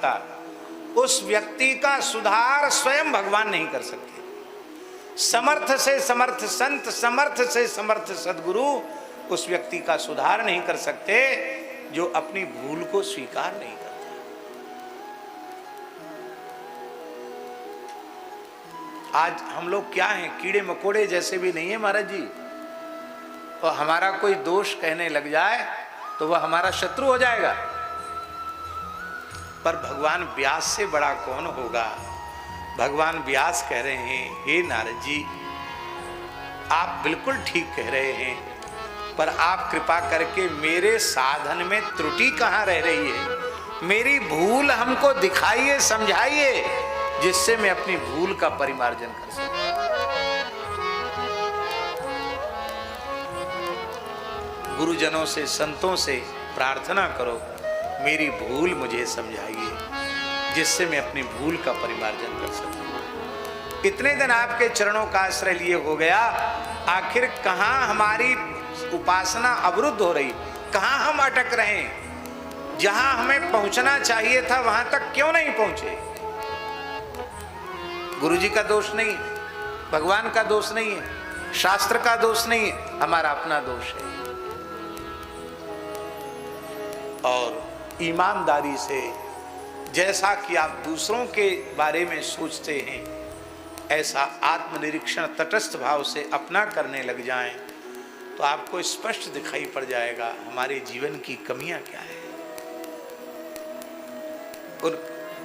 सकता, उस व्यक्ति का सुधार स्वयं भगवान नहीं कर सकते। समर्थ से समर्थ संत, समर्थ से समर्थ सद्गुरु उस व्यक्ति का सुधार नहीं कर सकते जो अपनी भूल को स्वीकार नहीं करता। आज हम लोग क्या हैं, कीड़े मकोड़े जैसे भी नहीं है महाराज जी। तो हमारा कोई दोष कहने लग जाए तो वह हमारा शत्रु हो जाएगा। पर भगवान व्यास से बड़ा कौन होगा। भगवान व्यास कह रहे हैं, हे नारद जी, आप बिल्कुल ठीक कह रहे हैं, पर आप कृपा करके मेरे साधन में त्रुटि कहाँ रह रही है, मेरी भूल हमको दिखाइए, समझाइए, जिससे मैं अपनी भूल का परिमार्जन कर सकूं। गुरुजनों से, संतों से प्रार्थना करो, मेरी भूल मुझे समझाइए, जिससे मैं अपनी भूल का परिमार्जन कर सकूं। इतने दिन आपके चरणों का आश्रय लिए हो गया, आखिर कहाँ हमारी उपासना अवरुद्ध हो रही, कहाँ हम अटक रहे हैं, जहां हमें पहुंचना चाहिए था वहां तक क्यों नहीं पहुंचे। गुरु जी का दोष नहीं, भगवान का दोष नहीं है, शास्त्र का दोष नहीं है, हमारा अपना दोष है। और ईमानदारी से, जैसा कि आप दूसरों के बारे में सोचते हैं, ऐसा आत्मनिरीक्षण तटस्थ भाव से अपना करने लग जाएं, तो आपको स्पष्ट दिखाई पड़ जाएगा हमारे जीवन की कमियां क्या है। और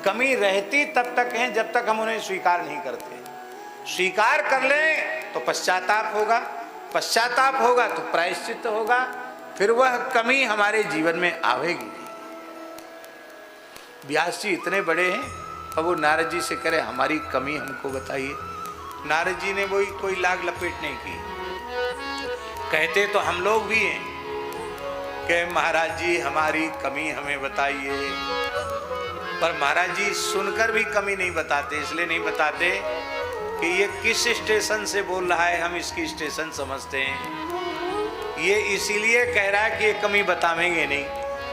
कमी रहती तब तक है जब तक हम उन्हें स्वीकार नहीं करते। स्वीकार कर लें तो पश्चाताप होगा, पश्चाताप होगा तो प्रायश्चित होगा, फिर वह कमी हमारे जीवन में आवेगी। व्यास जी इतने बड़े हैं, अब वो नारद जी से कह हमारी कमी हमको बताइए। नारद जी ने वही कोई लाग लपेट नहीं की। कहते तो हम लोग भी हैं कि महाराज जी हमारी कमी हमें बताइए, पर महाराज जी सुनकर भी कमी नहीं बताते। इसलिए नहीं बताते कि ये किस स्टेशन से बोल रहा है, हम इसकी स्टेशन समझते हैं। ये इसीलिए कह रहा है कि ये कमी बताएंगे नहीं,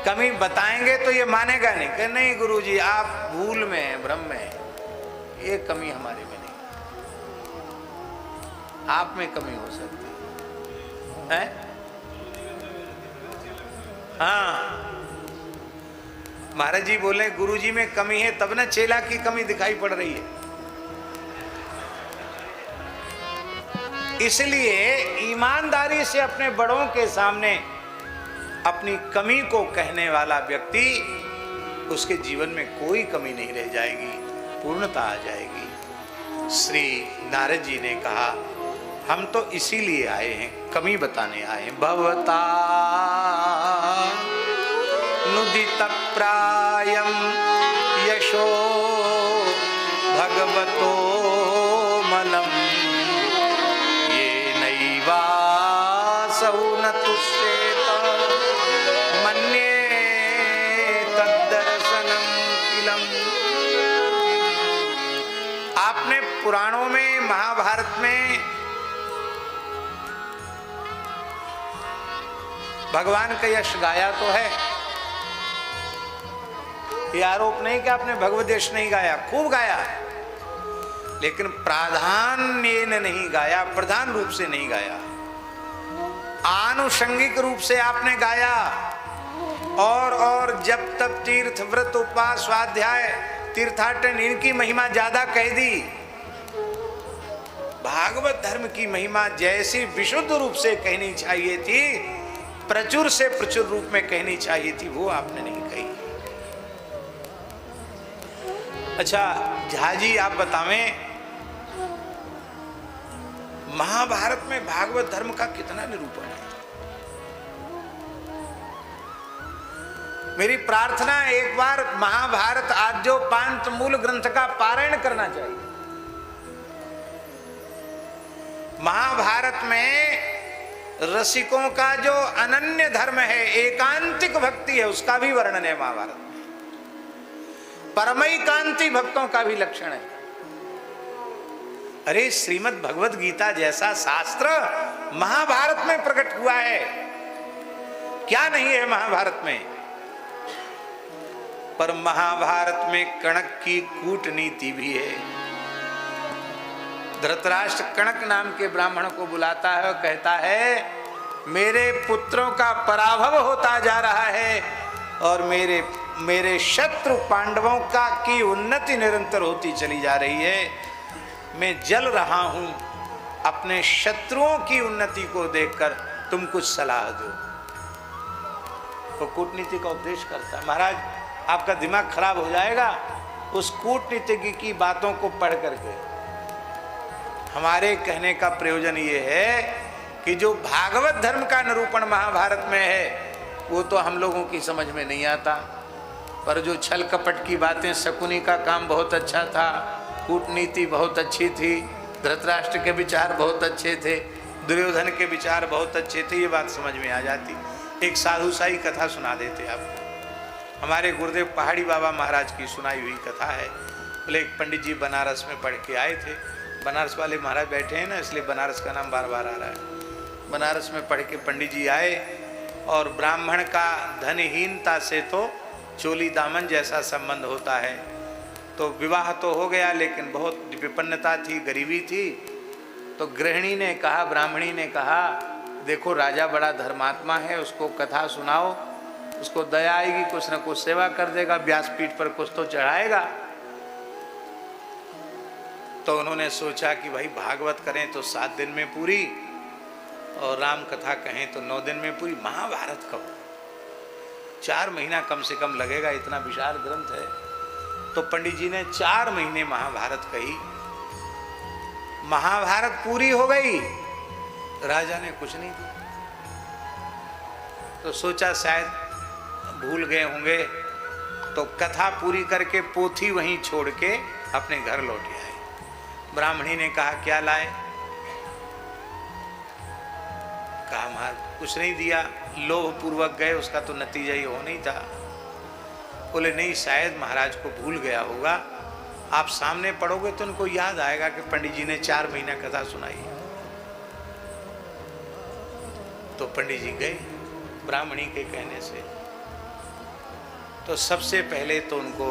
कमी बताएंगे तो ये मानेगा नहीं कि नहीं गुरु जी आप भूल में हैं, भ्रम में हैं, ये कमी हमारे में नहीं, आप में कमी हो सकती है। हाँ, महाराज जी बोले गुरु जी में कमी है, तब ना चेला की कमी दिखाई पड़ रही है। इसलिए ईमानदारी से अपने बड़ों के सामने अपनी कमी को कहने वाला व्यक्ति, उसके जीवन में कोई कमी नहीं रह जाएगी, पूर्णता आ जाएगी। श्री नारद जी ने कहा हम तो इसीलिए आए हैं, कमी बताने आए हैं। भवता नुदित प्रायम यशो भगवतो मलम, ये नैवासौ न तुष्येत मन्ये तद्दर्शनम किलम। आपने पुराणों में, महाभारत में भगवान का यश गाया तो है, ये आरोप नहीं कि आपने भगवत यश नहीं गाया, खूब गाया, लेकिन प्राधान्य नहीं गाया, प्रधान रूप से नहीं गाया, आनुषंगिक रूप से आपने गाया। और जब तब तीर्थ व्रत उपवास स्वाध्याय तीर्थाटन इनकी महिमा ज्यादा कह दी। भागवत धर्म की महिमा जैसी विशुद्ध रूप से कहनी चाहिए थी, प्रचुर से प्रचुर रूप में कहनी चाहिए थी, वो आपने नहीं कही। अच्छा झा जी आप बतावें, महाभारत में भागवत धर्म का कितना निरूपण है। मेरी प्रार्थना है एक बार महाभारत आद्योपांत मूल ग्रंथ का पारायण करना चाहिए। महाभारत में रसिकों का जो अनन्य धर्म है, एकांतिक भक्ति है, उसका भी वर्णन है महाभारत में। परमैकांती भक्तों का भी लक्षण है। अरे श्रीमद् भगवद गीता जैसा शास्त्र महाभारत में प्रकट हुआ है, क्या नहीं है महाभारत में। पर महाभारत में कणक की कूटनीति भी है। धृतराष्ट्र कणक नाम के ब्राह्मण को बुलाता है और कहता है, मेरे पुत्रों का पराभव होता जा रहा है और मेरे शत्रु पांडवों का की उन्नति निरंतर होती चली जा रही है। मैं जल रहा हूं अपने शत्रुओं की उन्नति को देखकर, तुम कुछ सलाह दो। तो कूटनीति का उपदेश करता है, महाराज आपका दिमाग खराब हो जाएगा उस कूटनीति की बातों को पढ़ करके। हमारे कहने का प्रयोजन ये है कि जो भागवत धर्म का निरूपण महाभारत में है वो तो हम लोगों की समझ में नहीं आता, पर जो छल कपट की बातें, शकुनी का काम बहुत अच्छा था, कूटनीति बहुत अच्छी थी, धृतराष्ट्र के विचार बहुत अच्छे थे, दुर्योधन के विचार बहुत अच्छे थे, ये बात समझ में आ जाती। एक साधु साई कथा सुना देते आपको। हमारे गुरुदेव पहाड़ी बाबा महाराज की सुनाई हुई कथा है। बोले एक पंडित जी बनारस में पढ़ के आए थे। बनारस वाले महाराज बैठे हैं ना, इसलिए बनारस का नाम बार बार आ रहा है। बनारस में पढ़ के पंडित जी आए और ब्राह्मण का धनहीनता से तो चोली दामन जैसा संबंध होता है। तो विवाह तो हो गया लेकिन बहुत विपन्नता थी, गरीबी थी। तो गृहिणी ने कहा, ब्राह्मणी ने कहा, देखो राजा बड़ा धर्मात्मा है, उसको कथा सुनाओ, उसको दया आएगी, कुछ न कुछ सेवा कर देगा, व्यासपीठ पर कुछ तो चढ़ाएगा। तो उन्होंने सोचा कि भाई भागवत करें तो 7 दिन में पूरी और राम कथा कहें तो 9 दिन में पूरी। महाभारत कहो 4 महीना कम से कम लगेगा, इतना विशाल ग्रंथ है। तो पंडित जी ने 4 महीने महाभारत कही। महाभारत पूरी हो गई, राजा ने कुछ नहीं दिया। तो सोचा शायद भूल गए होंगे, तो कथा पूरी करके पोथी वहीं छोड़ के अपने घर लौट आए। ब्राह्मणी ने कहा क्या लाए? कहा महाराज कुछ नहीं दिया, लोभ पूर्वक गए, उसका तो नतीजा ये हो नहीं था। बोले नहीं, शायद महाराज को भूल गया होगा, आप सामने पढ़ोगे तो उनको याद आएगा कि पंडित जी ने 4 महीना कथा सुनाई। तो पंडित जी गए ब्राह्मणी के कहने से। तो सबसे पहले तो उनको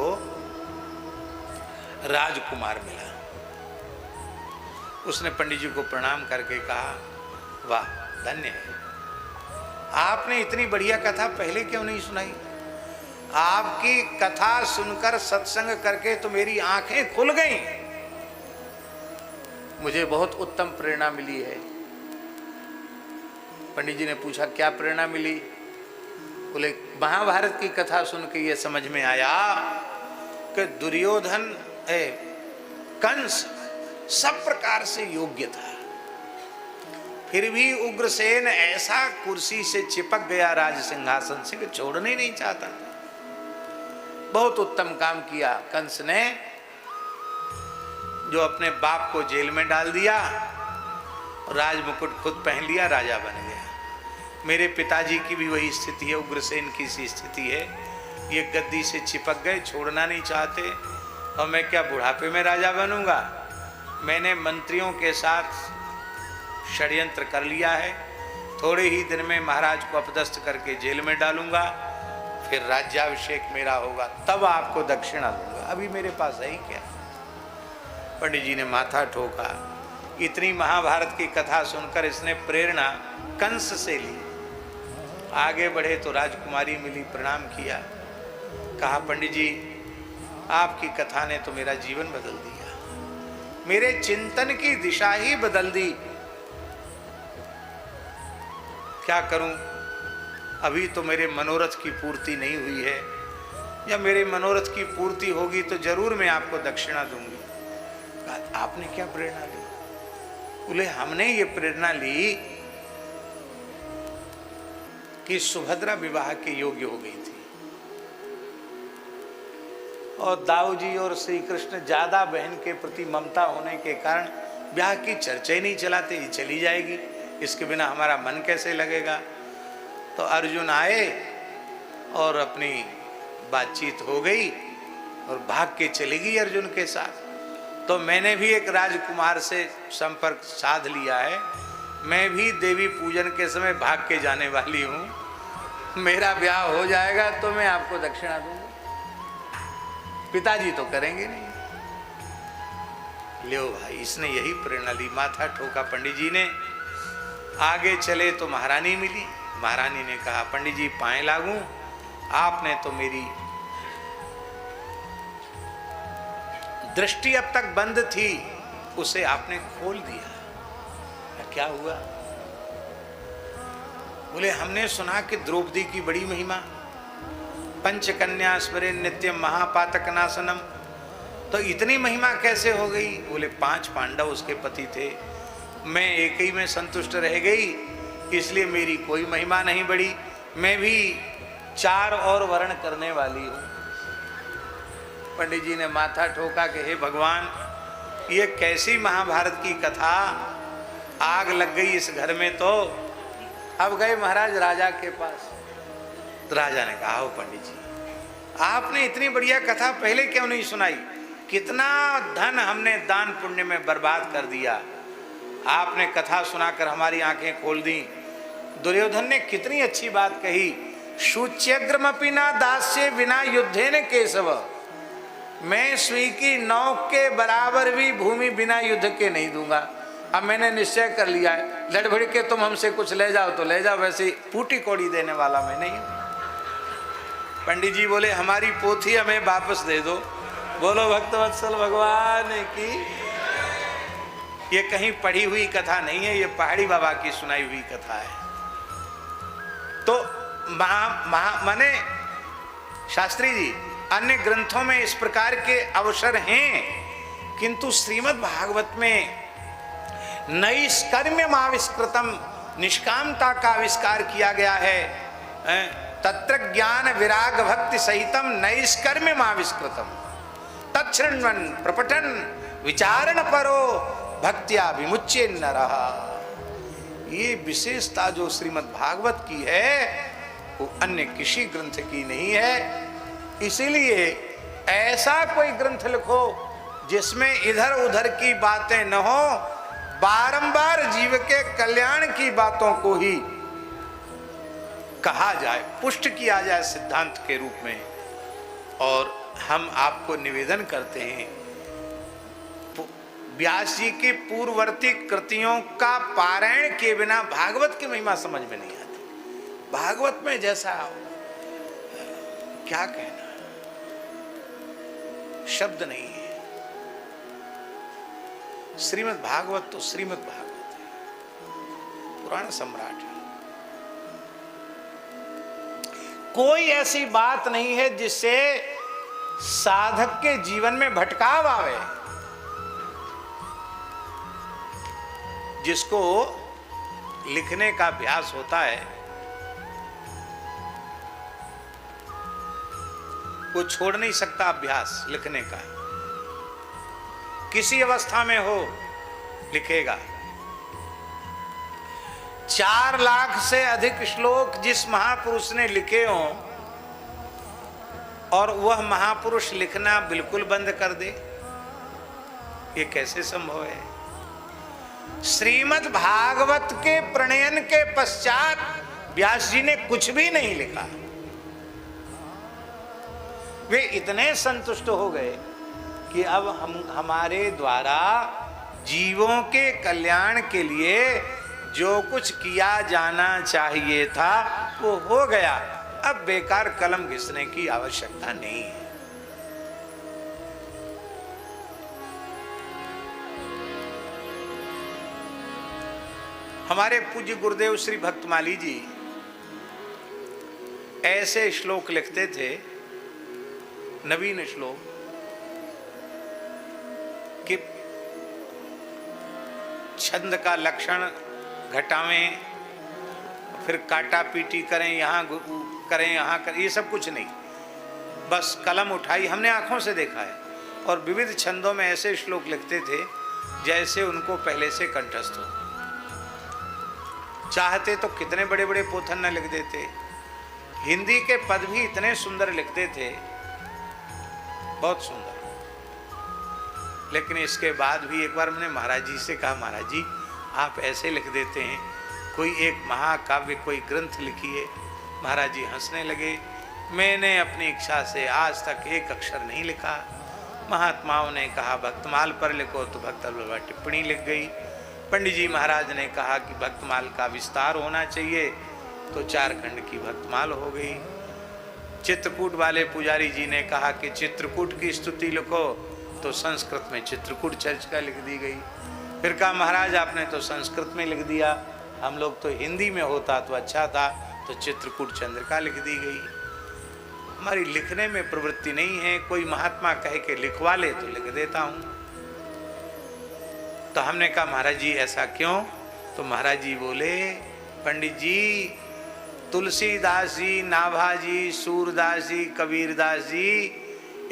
राजकुमार मिला। उसने पंडित जी को प्रणाम करके कहा, वाह धन्य है, आपने इतनी बढ़िया कथा पहले क्यों नहीं सुनाई? आपकी कथा सुनकर सत्संग करके तो मेरी आंखें खुल गईं, मुझे बहुत उत्तम प्रेरणा मिली है। पंडित जी ने पूछा क्या प्रेरणा मिली? बोले महाभारत की कथा सुन के ये समझ में आया कि दुर्योधन कंस सब प्रकार से योग्य था, फिर भी उग्रसेन ऐसा कुर्सी से चिपक गया राज सिंहासन से कि छोड़ने नहीं चाहता था। बहुत उत्तम काम किया कंस ने, जो अपने बाप को जेल में डाल दिया, राजमुकुट खुद पहन लिया, राजा बन गया। मेरे पिताजी की भी वही स्थिति है, उग्रसेन की सी स्थिति है। ये गद्दी से चिपक गए, छोड़ना नहीं चाहते, और मैं क्या बुढ़ापे में राजा बनूंगा? मैंने मंत्रियों के साथ षड्यंत्र कर लिया है, थोड़े ही दिन में महाराज को अपदस्थ करके जेल में डालूंगा, फिर राज्याभिषेक मेरा होगा, तब आपको दक्षिणा दूंगा, अभी मेरे पास है ही क्या। पंडित जी ने माथा ठोका। इतनी महाभारत की कथा सुनकर इसने प्रेरणा कंस से ली। आगे बढ़े तो राजकुमारी मिली, प्रणाम किया, कहा पंडित जी आपकी कथा ने तो मेरा जीवन बदल दिया, मेरे चिंतन की दिशा ही बदल दी। क्या करूं? अभी तो मेरे मनोरथ की पूर्ति नहीं हुई है, या मेरे मनोरथ की पूर्ति होगी तो जरूर मैं आपको दक्षिणा दूंगी। आपने क्या प्रेरणा ली? बोले हमने ये प्रेरणा ली कि सुभद्रा विवाह के योग्य हो गई थी, और दाऊ जी और श्री कृष्ण ज्यादा बहन के प्रति ममता होने के कारण ब्याह की चर्चा ही नहीं चलाते, ये चली जाएगी, इसके बिना हमारा मन कैसे लगेगा। तो अर्जुन आए और अपनी बातचीत हो गई और भाग के चली गई अर्जुन के साथ। तो मैंने भी एक राजकुमार से संपर्क साध लिया है, मैं भी देवी पूजन के समय भाग के जाने वाली हूँ, मेरा ब्याह हो जाएगा तो मैं आपको दक्षिणा दूंगा। पिताजी तो करेंगे नहीं। लो भाई, इसने यही प्रेरणा ली, माथा ठोका पंडित जी ने। आगे चले तो महारानी मिली। महारानी ने कहा, पंडित जी पाए लागू, आपने तो मेरी दृष्टि अब तक बंद थी, उसे आपने खोल दिया। क्या हुआ? बोले, हमने सुना कि द्रौपदी की बड़ी महिमा, पंचकन्या स्मरे नित्यम महापातक नाशनम, तो इतनी महिमा कैसे हो गई? बोले, 5 पांडव उसके पति थे, मैं एक ही में संतुष्ट रह गई, इसलिए मेरी कोई महिमा नहीं बढ़ी। मैं भी 4 और वर्ण करने वाली हूं। पंडित जी ने माथा ठोका कि हे भगवान, ये कैसी महाभारत की कथा, आग लग गई इस घर में। तो अब गए महाराज राजा के पास। तो राजा ने कहा, आओ पंडित जी, आपने इतनी बढ़िया कथा पहले क्यों नहीं सुनाई? कितना धन हमने दान पुण्य में बर्बाद कर दिया, आपने कथा सुनाकर हमारी आंखें खोल दी। दुर्योधन ने कितनी अच्छी बात कही, शुच्यग्रमपि न दास्य विना युद्धेन केशव, मैं सुई की नौक के बराबर भी भूमि बिना युद्ध के नहीं दूंगा। अब मैंने निश्चय कर लिया है, लड़ भिड़ के तुम हमसे कुछ ले जाओ तो ले जाओ, वैसे फूटी कौड़ी देने वाला मैं नहीं हूं। पंडित जी बोले, हमारी पोथी हमें वापस दे दो। बोलो भक्तवत्सल भगवान की। ये कहीं पढ़ी हुई कथा नहीं है, ये पहाड़ी बाबा की सुनाई हुई कथा है। तो माने शास्त्री जी, अन्य ग्रंथों में इस प्रकार के अवसर हैं, किंतु श्रीमद् भागवत में नैष्कर्म्यम आविष्कृतम, निष्कामता का आविष्कार किया गया है। तत्र ज्ञान विराग भक्ति सहितम नैष्कर्म्यम आविष्कृतम, तच्छृण्वन् प्रपठन् विचारण परो भक्त्या विमुच्य नरः। ये विशेषता जो श्रीमद् भागवत की है, वो अन्य किसी ग्रंथ की नहीं है। इसीलिए ऐसा कोई ग्रंथ लिखो जिसमें इधर उधर की बातें न हो, बारंबार जीव के कल्याण की बातों को ही कहा जाए, पुष्ट किया जाए सिद्धांत के रूप में। और हम आपको निवेदन करते हैं, व्यास जी की पूर्ववर्ती कृतियों का पारायण के बिना भागवत की महिमा समझ में नहीं आती। भागवत में जैसा क्या कहना, शब्द नहीं है। श्रीमद् भागवत तो श्रीमद् भागवत है, पुराण सम्राट है। कोई ऐसी बात नहीं है जिससे साधक के जीवन में भटकाव आवे। जिसको लिखने का अभ्यास होता है, वो छोड़ नहीं सकता अभ्यास लिखने का। किसी अवस्था में हो लिखेगा। 4 लाख से अधिक श्लोक जिस महापुरुष ने लिखे हों और वह महापुरुष लिखना बिल्कुल बंद कर दे, ये कैसे संभव है? श्रीमद् भागवत के प्रणयन के पश्चात व्यास जी ने कुछ भी नहीं लिखा। वे इतने संतुष्ट हो गए कि अब हमारे द्वारा जीवों के कल्याण के लिए जो कुछ किया जाना चाहिए था वो हो गया। अब बेकार कलम घिसने की आवश्यकता नहीं है। हमारे पूज्य गुरुदेव श्री भक्तमाली जी ऐसे श्लोक लिखते थे, नवीन श्लोक, कि छंद का लक्षण घटावें, फिर काटा पीटी करें, यहाँ करें यहाँ करें, ये सब कुछ नहीं। बस कलम उठाई, हमने आंखों से देखा है। और विविध छंदों में ऐसे श्लोक लिखते थे जैसे उनको पहले से कंठस्थ हो। चाहते तो कितने बड़े बड़े पोथन न लिख देते। हिंदी के पद भी इतने सुंदर लिखते थे, बहुत सुंदर। लेकिन इसके बाद भी एक बार मैंने महाराज जी से कहा, महाराज जी आप ऐसे लिख देते हैं, कोई एक महाकाव्य कोई ग्रंथ लिखिए। महाराज जी हंसने लगे। मैंने अपनी इच्छा से आज तक एक अक्षर नहीं लिखा। महात्माओं ने कहा भक्तमाल पर लिखो तो भक्तमाल पर टिप्पणी लिख गई। पंडित जी महाराज ने कहा कि भक्तमाल का विस्तार होना चाहिए, तो 4 खंड की भक्तमाल हो गई। चित्रकूट वाले पुजारी जी ने कहा कि चित्रकूट की स्तुति लिखो, तो संस्कृत में चित्रकूट चर्चिका लिख दी गई। फिर कहा महाराज आपने तो संस्कृत में लिख दिया, हम लोग तो हिंदी में होता तो अच्छा था, तो चित्रकूट चंद्रिका लिख दी गई। हमारी लिखने में प्रवृत्ति नहीं है, कोई महात्मा कहे के लिखवा ले तो लिख देता हूं। तो हमने कहा महाराज जी ऐसा क्यों? तो महाराज जी बोले पंडित जी तुलसीदास जी, नाभाजी, सूरदास जी, कबीरदास जी,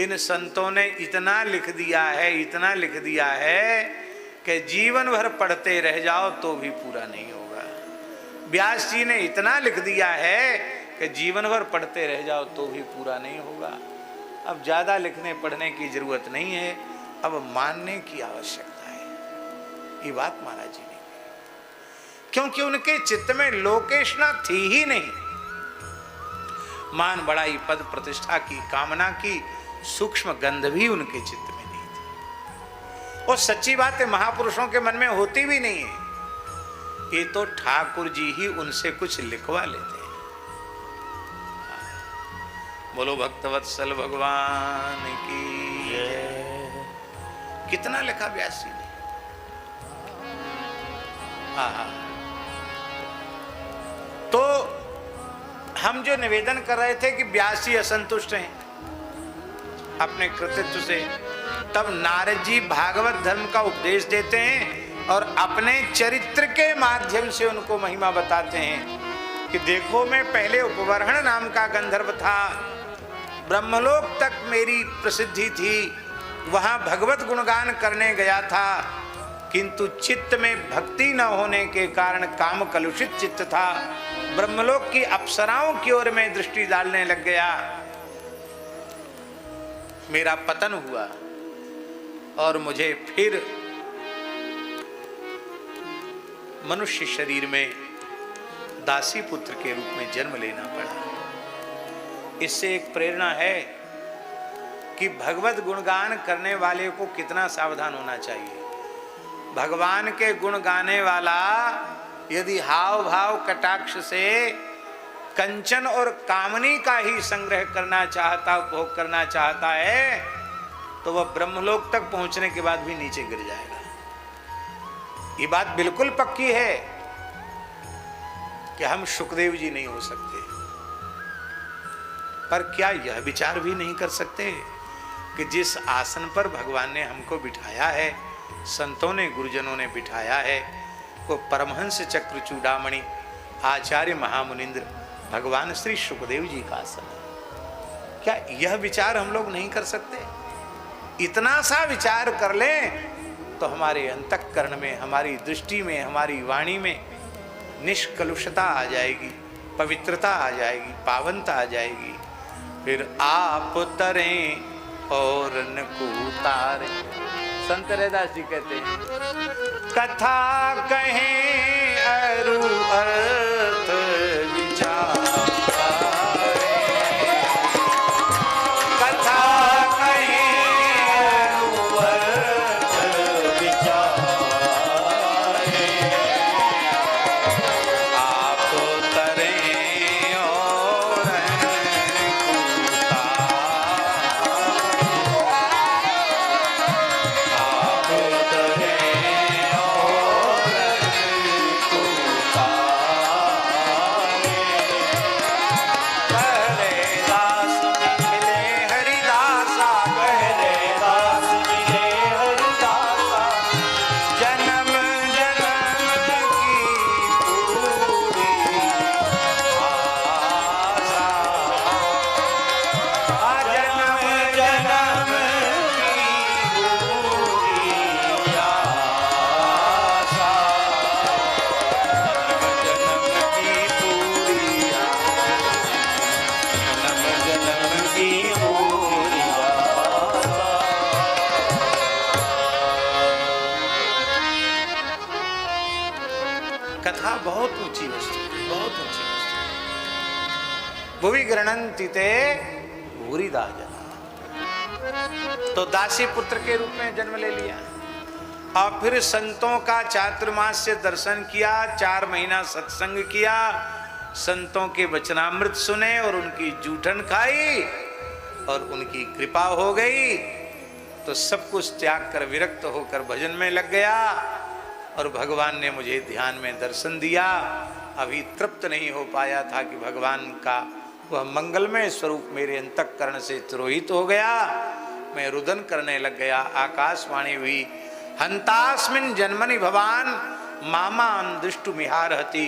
इन संतों ने इतना लिख दिया है, इतना लिख दिया है कि जीवन भर पढ़ते रह जाओ तो भी पूरा नहीं होगा। व्यास जी ने इतना लिख दिया है कि जीवन भर पढ़ते रह जाओ तो भी पूरा नहीं होगा। अब ज्यादा लिखने पढ़ने की जरूरत नहीं है, अब मानने की आवश्यकता है। ये बात महाराज जी ने, क्योंकि उनके चित्त में लोकेशना थी ही नहीं। मान बड़ाई, पद प्रतिष्ठा की कामना की सूक्ष्म गंध भी उनके चित्त में नहीं थी। और सच्ची बात है, महापुरुषों के मन में होती भी नहीं है। ये तो ठाकुर जी ही उनसे कुछ लिखवा लेते हैं। बोलो भक्तवत्सल भगवान की जय। कितना लिखा व्यास जी ने। तो हम जो निवेदन कर रहे थे कि व्यास जी असंतुष्ट हैं अपने कृतित्व से, तब नारद जी भागवत धर्म का उपदेश देते हैं और अपने चरित्र के माध्यम से उनको महिमा बताते हैं कि देखो मैं पहले उपवरण नाम का गंधर्व था, ब्रह्मलोक तक मेरी प्रसिद्धि थी, वहां भगवत गुणगान करने गया था, किंतु चित्त में भक्ति न होने के कारण काम कलुषित चित्त था, ब्रह्मलोक की अप्सराओं की ओर में दृष्टि डालने लग गया, मेरा पतन हुआ और मुझे फिर मनुष्य शरीर में दासी पुत्र के रूप में जन्म लेना पड़ा। इससे एक प्रेरणा है कि भगवत गुणगान करने वाले को कितना सावधान होना चाहिए। भगवान के गुण गाने वाला यदि हाव भाव कटाक्ष से कंचन और कामनी का ही संग्रह करना चाहता, उपभोग करना चाहता है, तो वह ब्रह्मलोक तक पहुंचने के बाद भी नीचे गिर जाएगा। ये बात बिल्कुल पक्की है कि हम सुखदेव जी नहीं हो सकते, पर क्या यह विचार भी नहीं कर सकते कि जिस आसन पर भगवान ने हमको बिठाया है, संतों ने, गुरुजनों ने बिठाया है, वो परमहंस चक्र चूड़ामणि आचार्य महामुनिंद्र भगवान श्री सुखदेव जी का आसन है। क्या यह विचार हम लोग नहीं कर सकते? इतना सा विचार कर लें तो हमारे अंतःकरण में, हमारी दृष्टि में, हमारी वाणी में निष्कलुषता आ जाएगी, पवित्रता आ जाएगी, पावनता आ जाएगी। फिर आप तरें और न को उतारें। संत रैदास जी कहते हैं, कथा कहें अरु अर्थ विचार, भुवि गृह्णन्ति ते भूरिदा जना। तो दासी पुत्र के रूप में जन्म ले लिया और फिर संतों का चातुर्मास से दर्शन किया, 4 महीना सत्संग किया, संतों के वचनामृत सुने और उनकी जूठन खाई और उनकी कृपा हो गई। तो सब कुछ त्याग कर विरक्त होकर भजन में लग गया और भगवान ने मुझे ध्यान में दर्शन दिया। अभी तृप्त नहीं हो पाया था कि भगवान का वह मंगलमय स्वरूप मेरे अंतःकरण से तिरोहित हो गया। मैं रुदन करने लग गया। आकाशवाणी हुई, हंतास्मिन् जन्मनि भवान मामां दृष्टुमिहारहति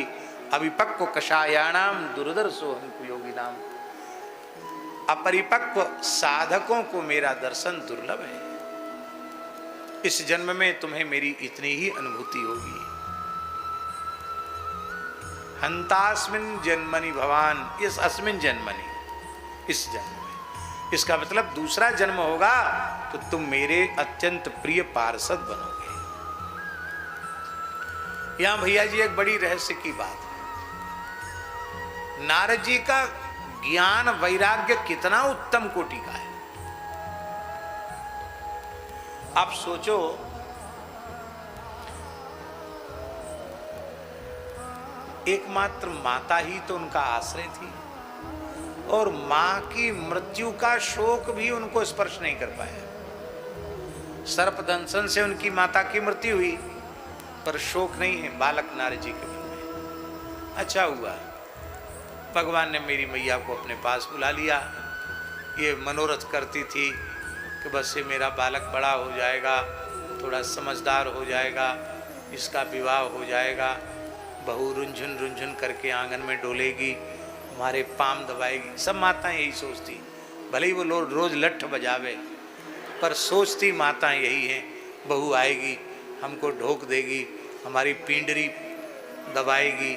अविपक्व कषायाणाम दुर्दर्शो हंकु योगिनाम। अपरिपक्व साधकों को मेरा दर्शन दुर्लभ है। इस जन्म में तुम्हें मेरी इतनी ही अनुभूति होगी। हंतास्मिन् जन्मनि भवान, इस अस्मिन् जन्मनि, इस जन्म में, इसका मतलब दूसरा जन्म होगा तो तुम मेरे अत्यंत प्रिय पार्षद बनोगे। यहां भैया जी एक बड़ी रहस्य की बात है। नारद जी का ज्ञान वैराग्य कितना उत्तम कोटि का है। आप सोचो, एकमात्र माता ही तो उनका आश्रय थी और मां की मृत्यु का शोक भी उनको स्पर्श नहीं कर पाया। सर्पदंशन से उनकी माता की मृत्यु हुई पर शोक नहीं है बालक नारद जी के मन में। अच्छा हुआ भगवान ने मेरी मैया को अपने पास बुला लिया। ये मनोरथ करती थी कि बस ये मेरा बालक बड़ा हो जाएगा, थोड़ा समझदार हो जाएगा, इसका विवाह हो जाएगा, बहू रुंझुन रुंझुन करके आंगन में डोलेगी, हमारे पाम दबाएगी। सब माताएं यही सोचती, भले ही वो रोज लठ बजावे पर सोचती माताएं यही हैं। बहू आएगी, हमको ढोक देगी, हमारी पिंडरी दबाएगी,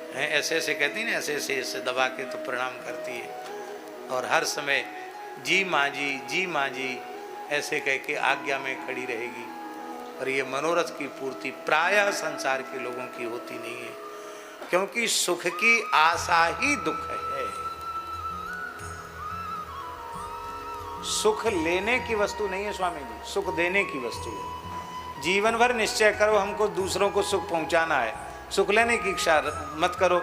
हैं ऐसे ऐसे कहती ना, ऐसे ऐसे दबा के तो प्रणाम करती है और हर समय जी माँ जी ऐसे कह के आज्ञा में खड़ी रहेगी। और ये मनोरथ की पूर्ति प्रायः संसार के लोगों की होती नहीं है, क्योंकि सुख की आशा ही दुख है। सुख लेने की वस्तु नहीं है स्वामी जी, सुख देने की वस्तु है। जीवन भर निश्चय करो हमको दूसरों को सुख पहुंचाना है, सुख लेने की इच्छा मत करो।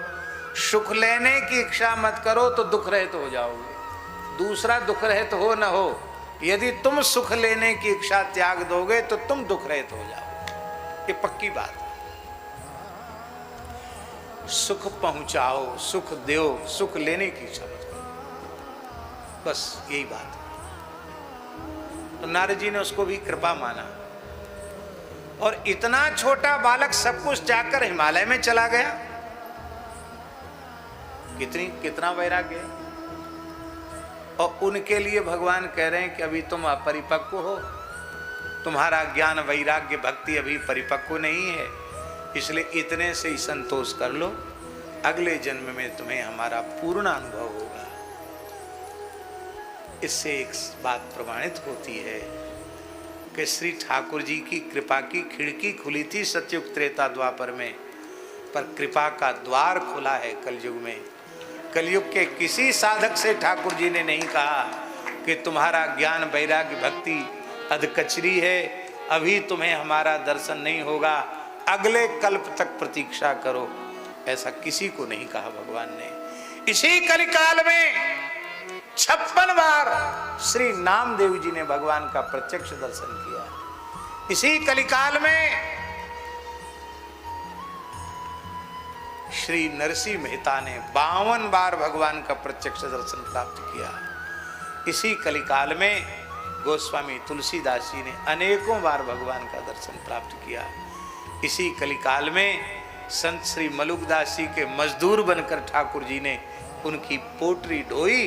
सुख लेने की इच्छा मत करो तो दुख रहित हो जाओगे। दूसरा दुख रहित हो न हो, यदि तुम सुख लेने की इच्छा त्याग दोगे तो तुम दुख रहित हो जाओगे। ये पक्की बात है। सुख पहुंचाओ, सुख दो, सुख लेने की इच्छा मत करो, बस यही बात है। तो नारद जी ने उसको भी कृपा माना और इतना छोटा बालक सब कुछ त्याग कर हिमालय में चला गया। कितना वैराग्य है। और उनके लिए भगवान कह रहे हैं कि अभी तुम अपरिपक्व हो, तुम्हारा ज्ञान वैराग्य भक्ति अभी परिपक्व नहीं है, इसलिए इतने से ही संतोष कर लो, अगले जन्म में तुम्हें हमारा पूर्ण अनुभव होगा। इससे एक बात प्रमाणित होती है कि श्री ठाकुर जी की कृपा की खिड़की खुली थी सतयुग त्रेता द्वापर में, पर कृपा का द्वार खुला है कलयुग में। कलयुग के किसी साधक से ठाकुर जी ने नहीं कहा कि तुम्हारा ज्ञान वैराग्य भक्ति अधकचरी है, अभी तुम्हें हमारा दर्शन नहीं होगा, अगले कल्प तक प्रतीक्षा करो। ऐसा किसी को नहीं कहा भगवान ने। इसी कलिकाल में 56 बार श्री नामदेव जी ने भगवान का प्रत्यक्ष दर्शन किया। इसी कलिकाल में श्री नरसिंह मेहता ने 52 बार भगवान का प्रत्यक्ष दर्शन प्राप्त किया। इसी कलिकाल में गोस्वामी तुलसीदास जी ने अनेकों बार भगवान का दर्शन प्राप्त किया। इसी कलिकाल में संत श्री मलुकदास जी के मजदूर बनकर ठाकुर जी ने उनकी पोटरी ढोई।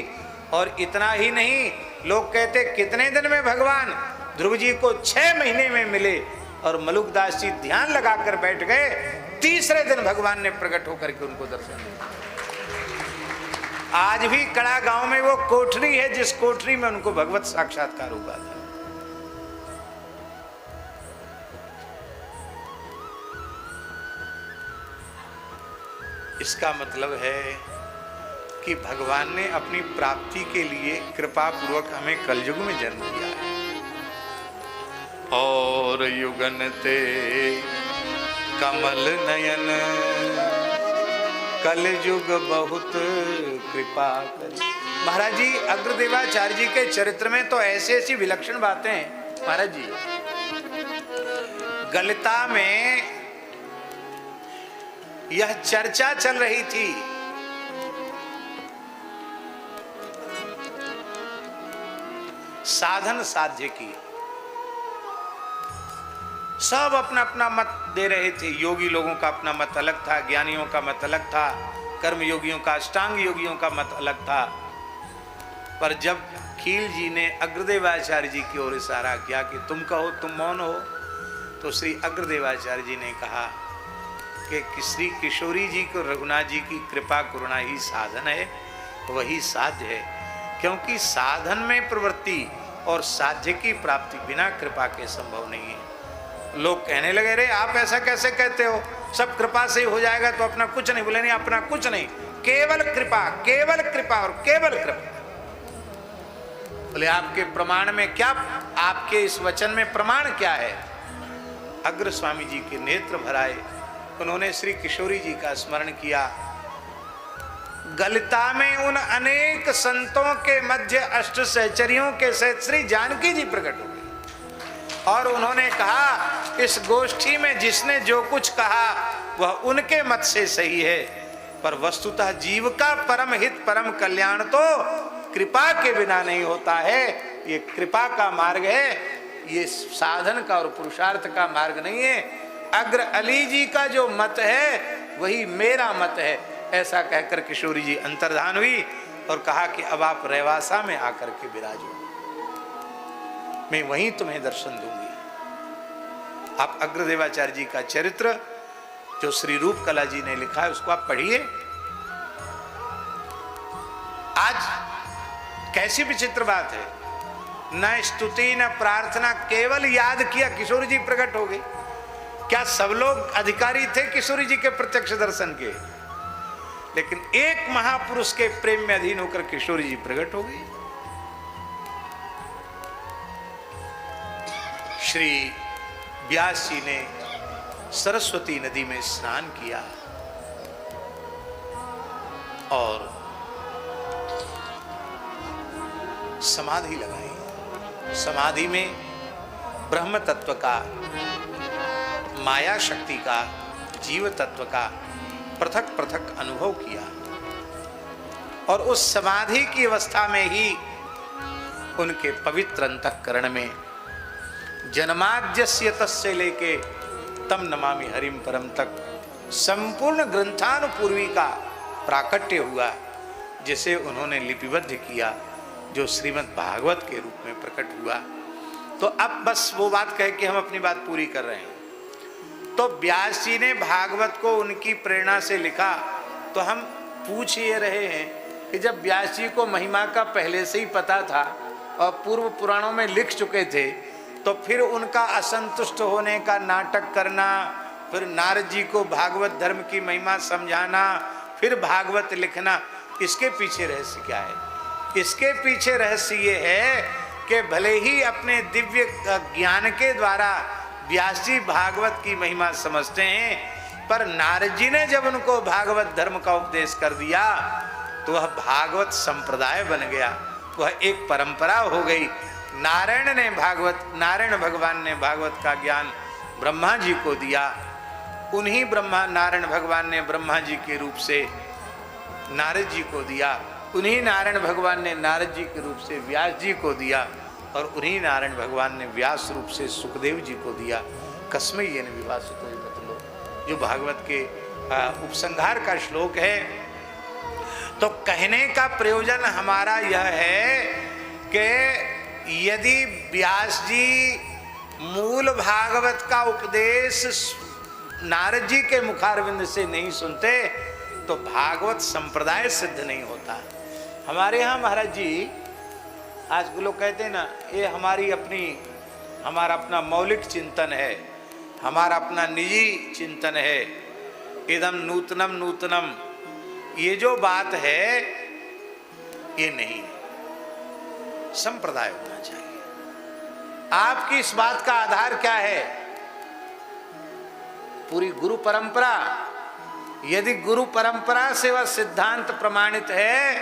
और इतना ही नहीं, लोग कहते कितने दिन में भगवान ध्रुव जी को 6 महीने में मिले, और मलुकदास जी ध्यान लगाकर बैठ गए, तीसरे दिन भगवान ने प्रकट होकर के उनको दर्शन दिया। आज भी कड़ा गांव में वो कोठरी है जिस कोठरी में उनको भगवत साक्षात्कार हुआ था। इसका मतलब है कि भगवान ने अपनी प्राप्ति के लिए कृपा पूर्वक हमें कलयुग में जन्म दिया है। और युगन ते कमल नयन कलयुग बहुत कृपा कर। महाराज जी अग्रदेवाचार्य जी के चरित्र में तो ऐसी ऐसी विलक्षण बातें हैं। महाराज जी गलिता में यह चर्चा चल रही थी साधन साध्य की। सब अपना अपना मत दे रहे थे। योगी लोगों का अपना मत अलग था, ज्ञानियों का मत अलग था, कर्म योगियों का, अष्टांग योगियों का मत अलग था। पर जब खील जी ने अग्रदेवाचार्य जी की ओर इशारा किया कि तुम कहो, तुम मौन हो, तो श्री अग्रदेवाचार्य जी ने कहा कि श्री किशोरी जी को रघुनाथ जी की कृपा करुणा ही साधन है, वही साध्य है। क्योंकि साधन में प्रवृत्ति और साध्य की प्राप्ति बिना कृपा के संभव नहीं है। लोग कहने लगे, रे आप ऐसा कैसे कहते हो, सब कृपा से ही हो जाएगा, तो अपना कुछ नहीं। बोले नहीं, अपना कुछ नहीं, केवल कृपा, केवल कृपा और केवल कृपा। बोले आपके प्रमाण में क्या, आपके इस वचन में प्रमाण क्या है? अग्र स्वामी जी के नेत्र भराए, उन्होंने श्री किशोरी जी का स्मरण किया। गलिता में उन अनेक संतों के मध्य अष्ट सहचरियों के सहित श्री जानकी जी प्रकट हो गई और उन्होंने कहा, इस गोष्ठी में जिसने जो कुछ कहा वह उनके मत से सही है, पर वस्तुतः जीव का परम हित परम कल्याण तो कृपा के बिना नहीं होता है। ये कृपा का मार्ग है, ये साधन का और पुरुषार्थ का मार्ग नहीं है। अग्र अली जी का जो मत है वही मेरा मत है। ऐसा कहकर किशोरी जी अंतर्धान हुई और कहा कि अब आप रेवासा में आकर के विराजो, मैं वहीं तुम्हें दर्शन दूंगी। आप अग्रदेवाचार्य जी का चरित्र जो श्री रूप कला जी ने लिखा है उसको आप पढ़िए। आज कैसी विचित्र बात है, न स्तुति न प्रार्थना, केवल याद किया किशोरी जी प्रकट हो गई। क्या सब लोग अधिकारी थे किशोरी जी के प्रत्यक्ष दर्शन के? लेकिन एक महापुरुष के प्रेम में अधीन होकर किशोरी जी प्रकट हो गई। श्री व्यास जी ने सरस्वती नदी में स्नान किया और समाधि लगाई। समाधि में ब्रह्म तत्व का, माया शक्ति का, जीव तत्व का पृथक पृथक अनुभव किया और उस समाधि की अवस्था में ही उनके पवित्र अंतःकरण में जन्माद्यस्य तस्य लेके तम नमामि हरिम परम तक संपूर्ण ग्रंथानुपूर्वी का प्राकट्य हुआ, जिसे उन्होंने लिपिबद्ध किया, जो श्रीमद् भागवत के रूप में प्रकट हुआ। तो अब बस वो बात कह के हम अपनी बात पूरी कर रहे हैं। तो व्यास जी ने भागवत को उनकी प्रेरणा से लिखा। तो हम पूछ ये रहे हैं कि जब व्यास जी को महिमा का पहले से ही पता था और पूर्व पुराणों में लिख चुके थे, तो फिर उनका असंतुष्ट होने का नाटक करना, फिर नारद जी को भागवत धर्म की महिमा समझाना, फिर भागवत लिखना, इसके पीछे रहस्य क्या है? इसके पीछे रहस्य ये है कि भले ही अपने दिव्य ज्ञान के द्वारा व्यास जी भागवत की महिमा समझते हैं, पर नारद जी ने जब उनको भागवत धर्म का उपदेश कर दिया तो वह भागवत संप्रदाय बन गया, वह एक परंपरा हो गई। नारायण भगवान ने भागवत का ज्ञान ब्रह्मा जी को दिया। उन्हीं नारायण भगवान ने ब्रह्मा जी के रूप से नारद जी को दिया, उन्हीं नारायण भगवान ने नारद जी के रूप से व्यास जी को दिया और उन्हीं नारायण भगवान ने व्यास रूप से सुखदेव जी को दिया। कस्मै येन विभासितो मतलो, जो भागवत के उपसंहार का श्लोक है। तो कहने का प्रयोजन हमारा यह है कि यदि व्यास जी मूल भागवत का उपदेश नारद जी के मुखारविंद से नहीं सुनते तो भागवत संप्रदाय सिद्ध नहीं होता। हमारे यहाँ महाराज जी, आज लोग कहते हैं ना, ये हमारा अपना मौलिक चिंतन है, हमारा अपना निजी चिंतन है, इदम नूतनम नूतनम, ये जो बात है ये नहीं, संप्रदाय होना चाहिए। आपकी इस बात का आधार क्या है? पूरी गुरु परंपरा। यदि गुरु परंपरा से वह सिद्धांत प्रमाणित है,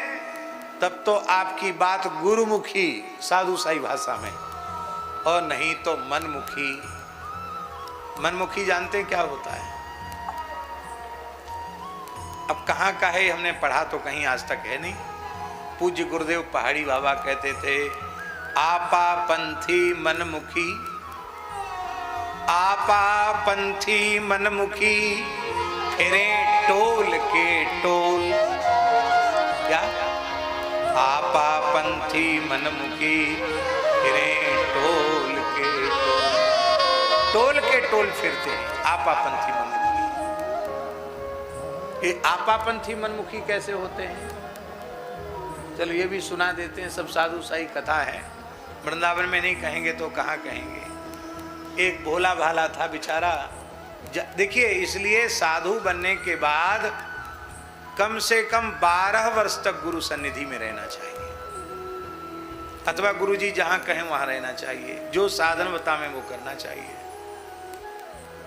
तब तो आपकी बात गुरुमुखी साधुसाई भाषा में, और नहीं तो मनमुखी। मनमुखी जानते क्या होता है? अब कहाँ का है हमने पढ़ा तो कहीं आज तक है नहीं। पूज्य गुरुदेव पहाड़ी बाबा कहते थे, आपा पंथी मनमुखी, आपा पंथी मनमुखी, फिरे टोल के टोल। क्या? आपा पंथी मनमुखी, फिरे टोल के टोल। टोल के टोल फिरते हैं आपा पंथी मनमुखी। ये आपापंथी मनमुखी कैसे होते हैं? चलो ये भी सुना देते हैं, सब साधु साई कथा है, वृंदावन में नहीं कहेंगे तो कहाँ कहेंगे। एक भोला भाला था बेचारा। देखिए, इसलिए साधु बनने के बाद कम से कम 12 वर्ष तक गुरु सन्निधि में रहना चाहिए, अथवा गुरु जी जहाँ कहें वहाँ रहना चाहिए, जो साधन बतावें वो करना चाहिए।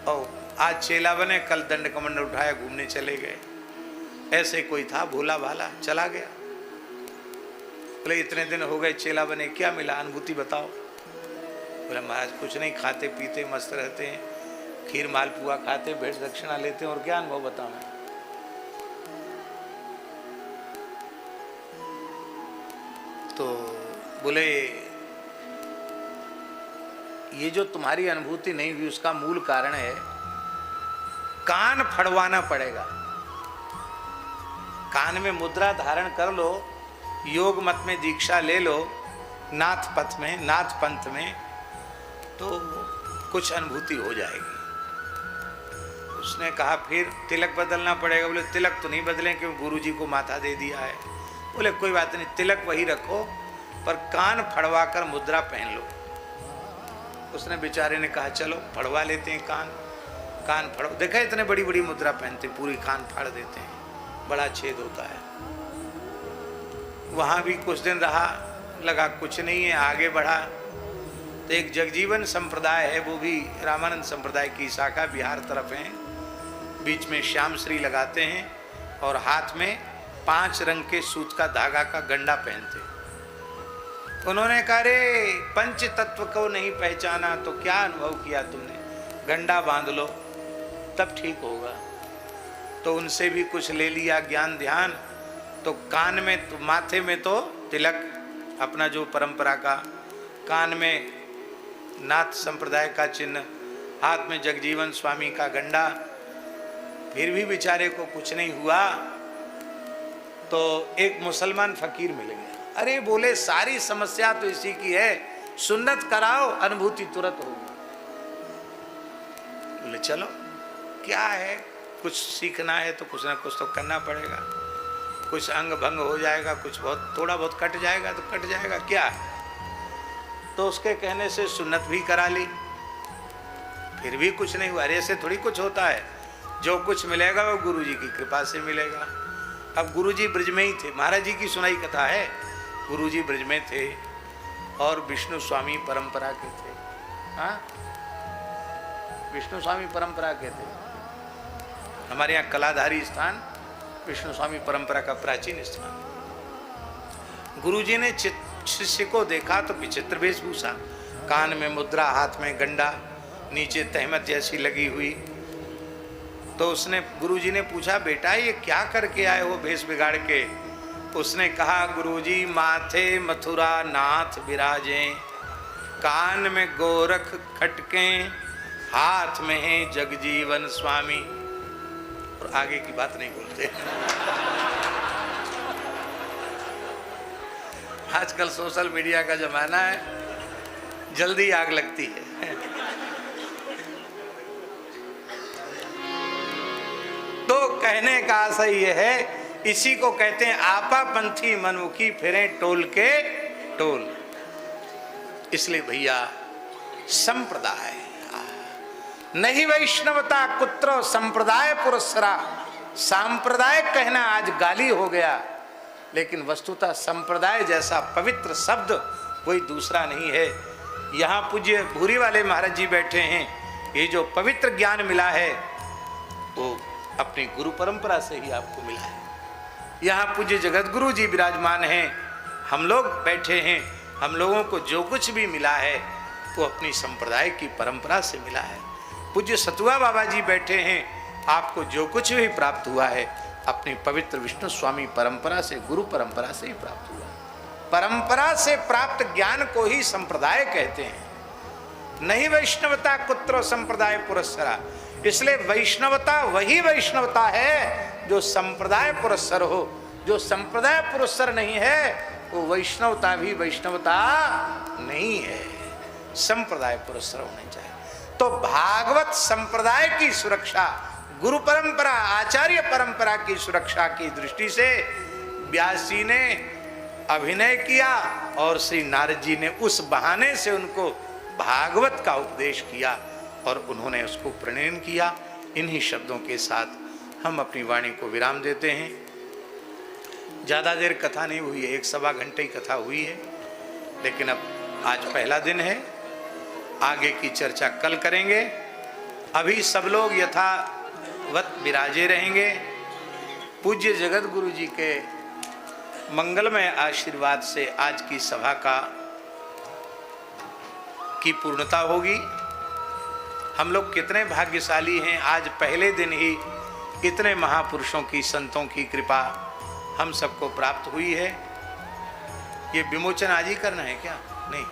और आज चेला बने, कल दंड कमंडल उठाया घूमने चले गए। ऐसे कोई था भोला भाला, चला गया। बोले इतने दिन हो गए चेला बने, क्या मिला, अनुभूति बताओ। बोले महाराज कुछ नहीं, खाते पीते मस्त रहते हैं, खीर मालपुआ खाते, भेंट दक्षिणा लेते हैं, और क्या अनुभव बताऊं। तो बोले ये जो तुम्हारी अनुभूति नहीं हुई उसका मूल कारण है कान फड़वाना पड़ेगा। कान में मुद्रा धारण कर लो, योग मत में दीक्षा ले लो, नाथ पथ में, नाथ पंथ में, तो कुछ अनुभूति हो जाएगी। उसने कहा फिर तिलक बदलना पड़ेगा। बोले तिलक तो नहीं बदलें क्योंकि गुरुजी को माथा दे दिया है। बोले कोई बात नहीं, तिलक वही रखो पर कान फड़वा कर मुद्रा पहन लो। उसने बेचारे ने कहा चलो फड़वा लेते हैं कान। कान फड़, देखा इतने बड़ी बड़ी मुद्रा पहनते, पूरी कान फाड़ देते हैं, बड़ा छेद होता है। वहाँ भी कुछ दिन रहा, लगा कुछ नहीं है, आगे बढ़ा तो एक जगजीवन संप्रदाय है, वो भी रामानंद संप्रदाय की शाखा, बिहार तरफ है। बीच में श्याम श्री लगाते हैं और हाथ में 5 रंग के सूत का धागा का गंडा पहनते। उन्होंने कहा रे पंच तत्व को नहीं पहचाना तो क्या अनुभव किया तुमने, गंडा बांध लो तब ठीक होगा। तो उनसे भी कुछ ले लिया ज्ञान ध्यान। तो कान में तो, माथे में तो तिलक अपना जो परंपरा का, कान में नाथ संप्रदाय का चिन्ह, हाथ में जगजीवन स्वामी का गंडा। फिर भी बेचारे को कुछ नहीं हुआ। तो एक मुसलमान फकीर मिल गया। अरे बोले सारी समस्या तो इसी की है, सुन्नत कराओ अनुभूति तुरंत होगी। बोले चलो क्या है, कुछ सीखना है तो कुछ ना कुछ तो करना पड़ेगा। कुछ अंग भंग हो जाएगा, कुछ बहुत थोड़ा बहुत कट जाएगा तो कट जाएगा, क्या। तो उसके कहने से सुन्नत भी करा ली, फिर भी कुछ नहीं हुआ। ऐसे थोड़ी कुछ होता है, जो कुछ मिलेगा वो गुरु जी की कृपा से मिलेगा। अब गुरु जी ब्रज में ही थे, महाराज जी की सुनाई कथा है, गुरु जी ब्रज में थे और विष्णु स्वामी परंपरा के थे। हाँ, विष्णु स्वामी परंपरा के थे। हमारे यहाँ कलाधारी स्थान विष्णु स्वामी परंपरा का प्राचीन स्थान। गुरुजी ने शिष्य को देखा तो विचित्र वेशभूषा, कान में मुद्रा, हाथ में गंडा, नीचे तहमत जैसी लगी हुई। तो उसने, गुरुजी ने पूछा बेटा ये क्या करके आए हो भेष बिगाड़ के। उसने कहा गुरुजी माथे मथुरा नाथ विराजे, कान में गोरख खटके, हाथ में है जगजीवन स्वामी। और आगे की बात नहीं बोलते। आजकल सोशल मीडिया का जमाना है, जल्दी आग लगती है। तो कहने का आशय यह है, इसी को कहते हैं आपापंथी मनमुखी फिरे टोल के टोल। इसलिए भैया संप्रदाय नहीं, वैष्णवता कुत्र संप्रदाय पुरस्सरा। सांप्रदायिक कहना आज गाली हो गया। लेकिन वस्तुतः संप्रदाय जैसा पवित्र शब्द कोई दूसरा नहीं है। यहाँ पूज्य भूरी वाले महाराज जी बैठे हैं। ये जो पवित्र ज्ञान मिला है वो अपनी गुरु परंपरा से ही आपको मिला है। यहाँ पूज्य जगत गुरु जी विराजमान हैं, हम लोग बैठे हैं। हम लोगों को जो कुछ भी मिला है वो अपनी संप्रदाय की परंपरा से मिला है। पूज्य सतुआ बाबा जी बैठे हैं, आपको जो कुछ भी प्राप्त हुआ है अपनी पवित्र विष्णु स्वामी परंपरा से, गुरु परंपरा से ही प्राप्त हुआ। परंपरा से प्राप्त ज्ञान को ही संप्रदाय कहते हैं। नहीं वैष्णवता कुत्र संप्रदाय पुरस्सरा। इसलिए वैष्णवता वही वैष्णवता है जो संप्रदाय पुरस्सर हो। जो संप्रदाय पुरस्सर नहीं है वो वैष्णवता भी वैष्णवता नहीं है, संप्रदाय पुरस्सर होने चाहिए। तो भागवत संप्रदाय की सुरक्षा, गुरु परंपरा, आचार्य परंपरा की सुरक्षा की दृष्टि से व्यास जी ने अभिनय किया और श्री नारद जी ने उस बहाने से उनको भागवत का उपदेश किया और उन्होंने उसको प्रणयन किया। इन्हीं शब्दों के साथ हम अपनी वाणी को विराम देते हैं। ज़्यादा देर कथा नहीं हुई है, 1-1.25 घंटे ही कथा हुई है, लेकिन अब आज पहला दिन है, आगे की चर्चा कल करेंगे। अभी सब लोग यथावत विराजे रहेंगे। पूज्य जगत गुरु जी के मंगलमय आशीर्वाद से आज की सभा की पूर्णता होगी। हम लोग कितने भाग्यशाली हैं, आज पहले दिन ही इतने महापुरुषों की, संतों की कृपा हम सबको प्राप्त हुई है। ये विमोचन आज ही करना है क्या? नहीं,